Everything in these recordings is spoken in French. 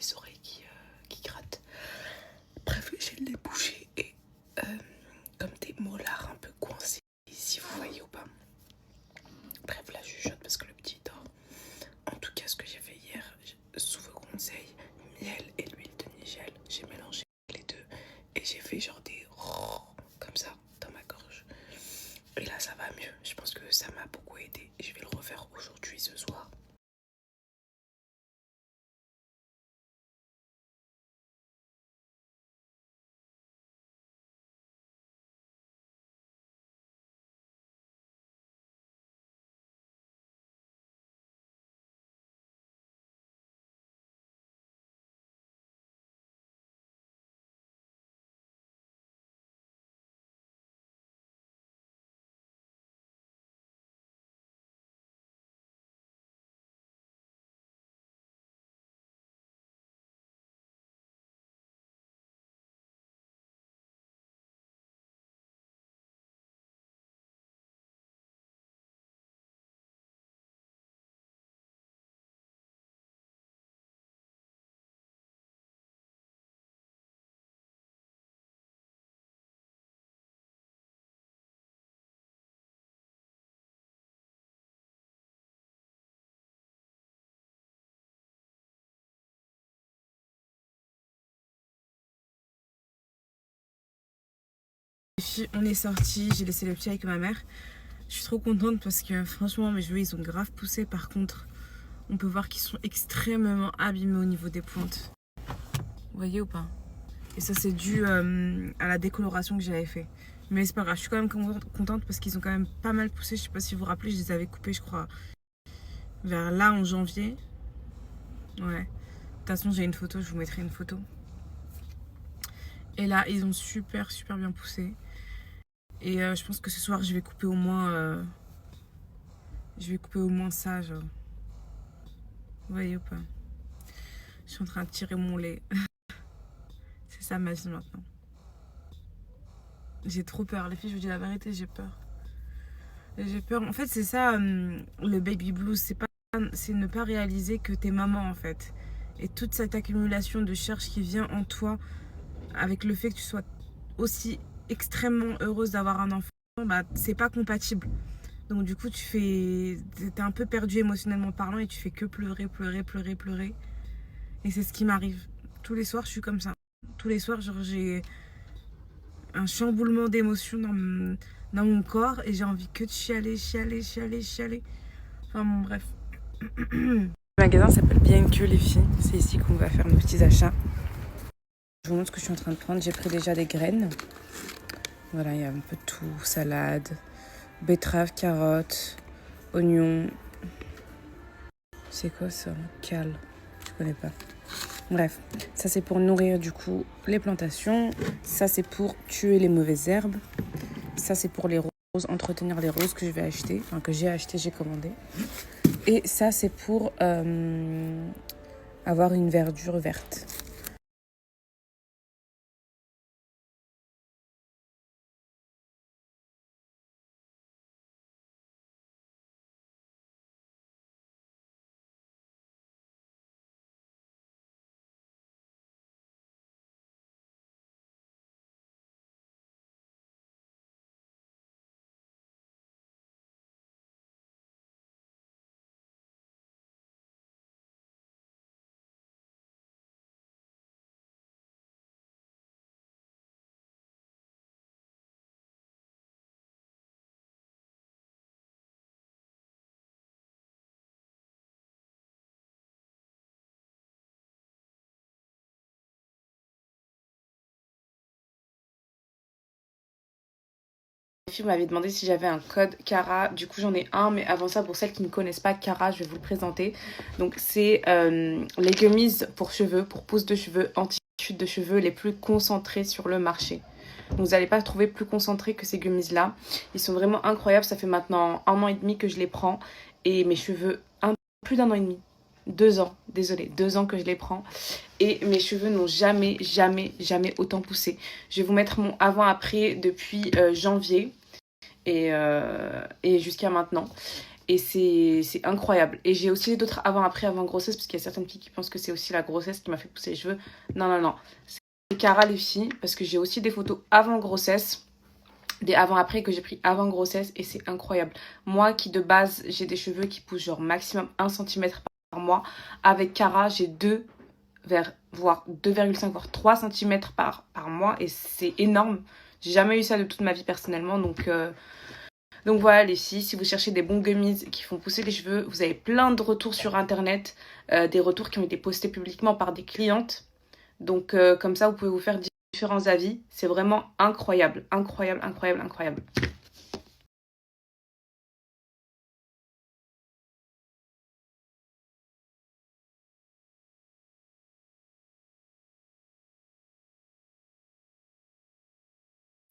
les oreilles qui grattent. Bref, j'ai le nez bouché et comme des molars un peu coincés, si vous voyez ou pas. Bref, là je chuchote parce que le petit dort. En tout cas, ce que j'ai fait hier, sous vos conseils, miel et l'huile de nigel, j'ai mélangé les deux et j'ai fait genre des comme ça dans ma gorge. Et là ça va mieux, je pense que ça m'a beaucoup aidé et je vais le refaire aujourd'hui, ce soir. On est sortis, j'ai laissé le petit avec ma mère. Je suis trop contente parce que franchement mes cheveux ils ont grave poussé. Par contre on peut voir qu'ils sont extrêmement abîmés au niveau des pointes. Vous voyez ou pas? Et ça c'est dû à la décoloration que j'avais fait. Mais c'est pas grave, je suis quand même contente parce qu'ils ont quand même pas mal poussé. Je sais pas si vous vous rappelez, je les avais coupés je crois vers là en janvier. Ouais. De toute façon j'ai une photo, je vous mettrai une photo. Et là ils ont super bien poussé. Et je pense que ce soir je vais couper au moins ça genre. Vous voyez ou pas? Je suis en train de tirer mon lait. C'est ça ma vie maintenant. J'ai trop peur, les filles, je vous dis la vérité, j'ai peur. J'ai peur. En fait, c'est ça le baby blues, c'est ne pas réaliser que t'es maman en fait. Et toute cette accumulation de charges qui vient en toi avec le fait que tu sois aussi extrêmement heureuse d'avoir un enfant, bah c'est pas compatible. Donc du coup, t'es un peu perdu émotionnellement parlant et tu fais que pleurer. Et c'est ce qui m'arrive. Tous les soirs, je suis comme ça. Tous les soirs, genre, j'ai un chamboulement d'émotions dans mon corps et j'ai envie que de chialer. Enfin bon, bref. Le magasin s'appelle B&Q les filles. C'est ici qu'on va faire nos petits achats. Je vous montre ce que je suis en train de prendre. J'ai pris déjà des graines. Voilà, il y a un peu de tout. Salade, betterave, carottes, oignons. C'est quoi ça? Cale. Je connais pas. Bref, ça c'est pour nourrir du coup les plantations. Ça c'est pour tuer les mauvaises herbes. Ça c'est pour les roses, entretenir les roses que je vais acheter. Enfin que j'ai acheté, j'ai commandé. Et ça c'est pour avoir une verdure verte. Les filles m'avaient demandé si j'avais un code Cara, du coup j'en ai un, mais avant ça, pour celles qui ne connaissent pas Cara, je vais vous le présenter. Donc c'est les gummies pour cheveux, pour pousse de cheveux, anti-chute de cheveux les plus concentrés sur le marché. Donc vous n'allez pas trouver plus concentrés que ces gummies là. Ils sont vraiment incroyables, ça fait maintenant 1 an et demi que je les prends et mes cheveux, plus d'1 an et demi. 2 ans, désolée, 2 ans que je les prends et mes cheveux n'ont jamais autant poussé. Je vais vous mettre mon avant-après depuis janvier et jusqu'à maintenant. Et c'est incroyable. Et j'ai aussi d'autres avant grossesse, parce qu'il y a certaines filles qui pensent que c'est aussi la grossesse qui m'a fait pousser les cheveux. Non, non, non. C'est Cara les filles, parce que j'ai aussi des photos avant grossesse, des avant-après que j'ai pris avant grossesse, et c'est incroyable. Moi qui de base, j'ai des cheveux qui poussent genre maximum 1 cm par mois, avec Cara, j'ai 2 voire 2,5 voire 3 cm par mois, et c'est énorme. J'ai jamais eu ça de toute ma vie personnellement, donc voilà les filles, si vous cherchez des bons gummies qui font pousser les cheveux, vous avez plein de retours sur internet, des retours qui ont été postés publiquement par des clientes. Donc comme ça, vous pouvez vous faire différents avis. C'est vraiment incroyable, incroyable, incroyable, incroyable.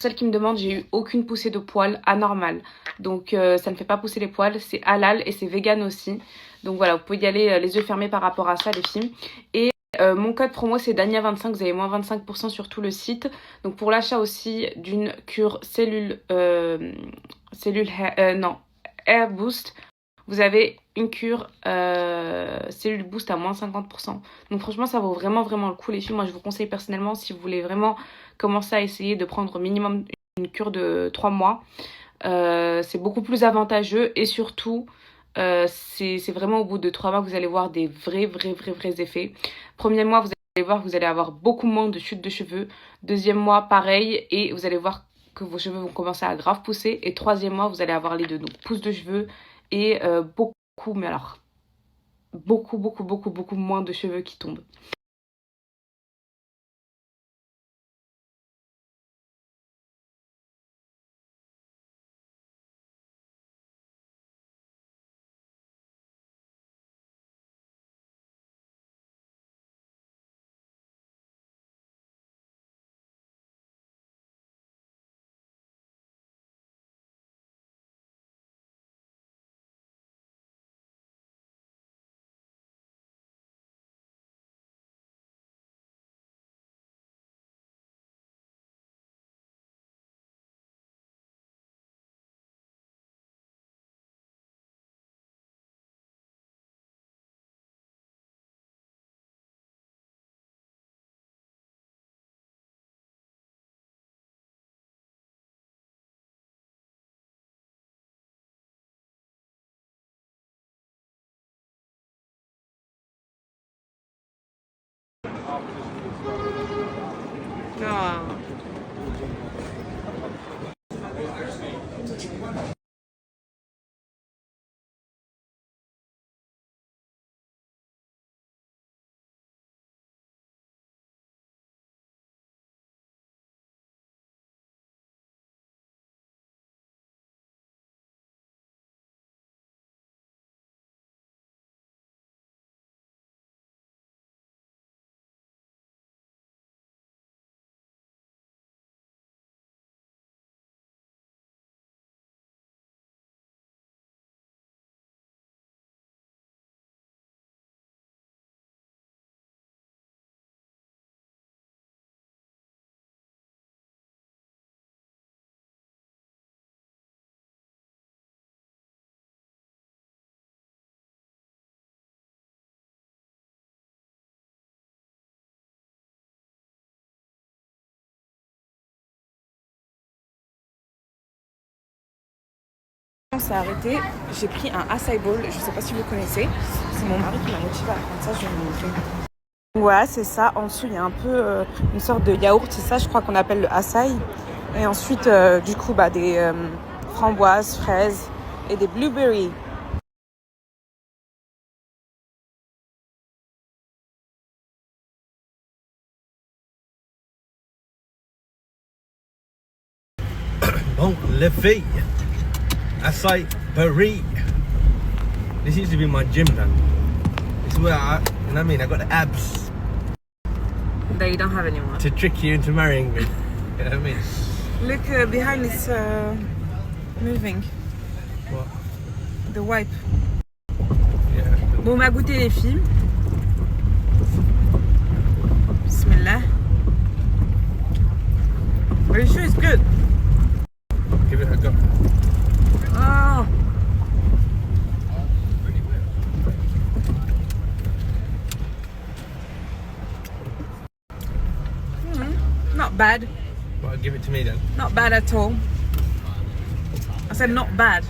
Celle qui me demande, j'ai eu aucune poussée de poils anormale. Donc ça ne fait pas pousser les poils, c'est halal et c'est vegan aussi. Donc voilà, vous pouvez y aller les yeux fermés par rapport à ça les filles. Et mon code promo c'est Dania25, vous avez moins 25% sur tout le site. Donc pour l'achat aussi d'une cure Air Boost, vous avez une cure cellule boost à moins 50%. Donc franchement, ça vaut vraiment, vraiment le coup, les filles. Moi, je vous conseille personnellement, si vous voulez vraiment commencer à essayer de prendre au minimum une cure de 3 mois, c'est beaucoup plus avantageux. Et surtout, c'est vraiment au bout de 3 mois que vous allez voir des vrais effets. Premier mois, vous allez voir que vous allez avoir beaucoup moins de chute de cheveux. Deuxième mois, pareil. Et vous allez voir que vos cheveux vont commencer à grave pousser. Et troisième mois, vous allez avoir les deux. Donc, pousse de cheveux et mais alors, beaucoup moins de cheveux qui tombent. Ah. On s'est arrêté, j'ai pris un acai bowl, je sais pas si vous connaissez, c'est mon mari qui m'a motivé à prendre ça, je vais vous montrer. Voilà, c'est ça, en dessous il y a un peu une sorte de yaourt, c'est ça je crois qu'on appelle le acai. Et ensuite du coup des framboises, fraises et des blueberries. Bon, les filles, acai berry. This used to be my gym then. This is where you know what I mean? I got the abs. That you don't have anymore. To trick you into marrying me. You know what I mean? Look behind it's moving. What? The wipe. Yeah. Bon, on va goûter les filles. Bismillah. Are you sure it's good? Give it a go. Oh. bad. Well, give it to me then. Not bad at all. I said not bad.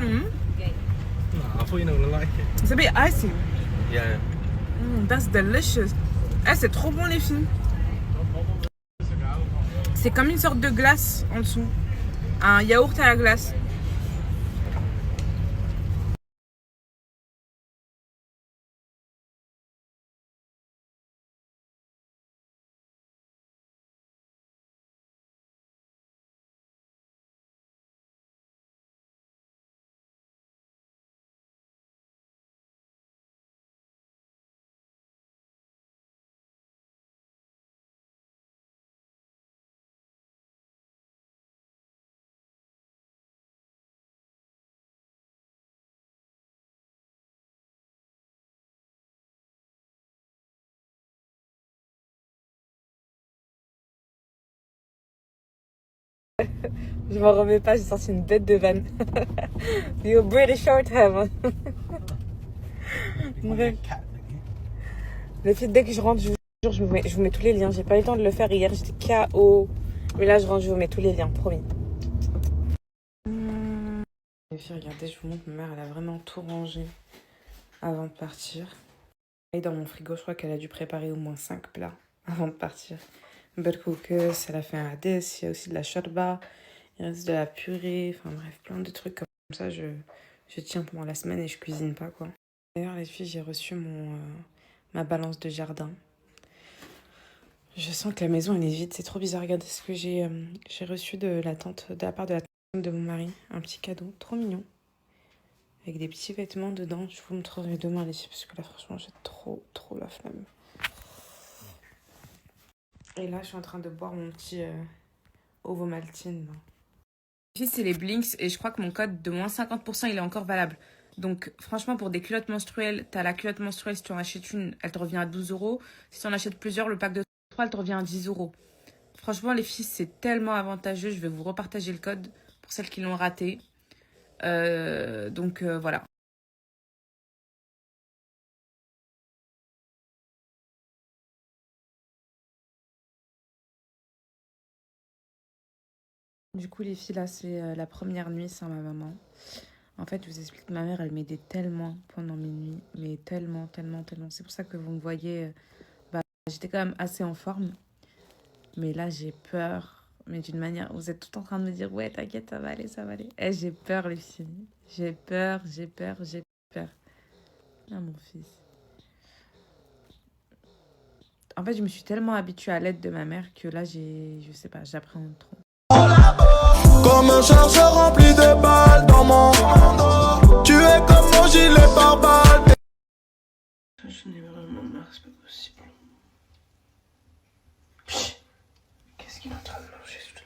No, I thought you were gonna like it. It's a bit icy. Yeah. That's delicious. Eh, c'est trop bon les filles. C'est comme une sorte de glace en dessous. Un yaourt à la glace. Je m'en remets pas, j'ai sorti une bête de vanne. You're British short hair, man. Bref. Les filles, dès que je rentre, je vous jure, je vous mets tous les liens. J'ai pas eu le temps de le faire hier, j'étais KO. Mais là, je rentre, je vous mets tous les liens, promis. Les filles, regardez, je vous montre, ma mère, elle a vraiment tout rangé avant de partir. Et dans mon frigo, je crois qu'elle a dû préparer au moins 5 plats avant de partir. Cookers, elle a fait un hadès, il y a aussi de la shorba, il reste de la purée, enfin bref, plein de trucs comme ça. Je tiens pendant la semaine et je cuisine pas, quoi. D'ailleurs, les filles, j'ai reçu ma balance de jardin. Je sens que la maison, elle est vide, c'est trop bizarre. Regardez ce que j'ai reçu de la part de la tante de mon mari, un petit cadeau, trop mignon, avec des petits vêtements dedans. Je vous montrerai demain, les filles, parce que là, franchement, j'ai trop la flemme. Et là, je suis en train de boire mon petit Ovomaltine. Ici, c'est les Blinks et je crois que mon code de moins 50%, il est encore valable. Donc, franchement, pour des culottes menstruelles, t'as la culotte menstruelle, si tu en achètes une, elle te revient à 12 €. Si tu en achètes plusieurs, le pack de 3, elle te revient à 10 €. Franchement, les filles, c'est tellement avantageux. Je vais vous repartager le code pour celles qui l'ont raté. Donc, voilà. Du coup, les filles, là, c'est la première nuit sans ma maman. En fait, je vous explique, ma mère, elle m'aidait tellement pendant mes nuits. Mais tellement. C'est pour ça que vous me voyez... j'étais quand même assez en forme. Mais là, j'ai peur. Mais d'une manière... Vous êtes tout en train de me dire, ouais, t'inquiète, ça va aller. Eh, j'ai peur, les filles. J'ai peur. Ah, mon fils. En fait, je me suis tellement habituée à l'aide de ma mère que là, je sais pas, j'appréhende trop. Comme un chargeur rempli de balles dans mon dos. Tu es comme mon gilet pare-balles. J'en ai vraiment marre, c'est pas possible. Qu'est-ce qu'il est en train de manger sous la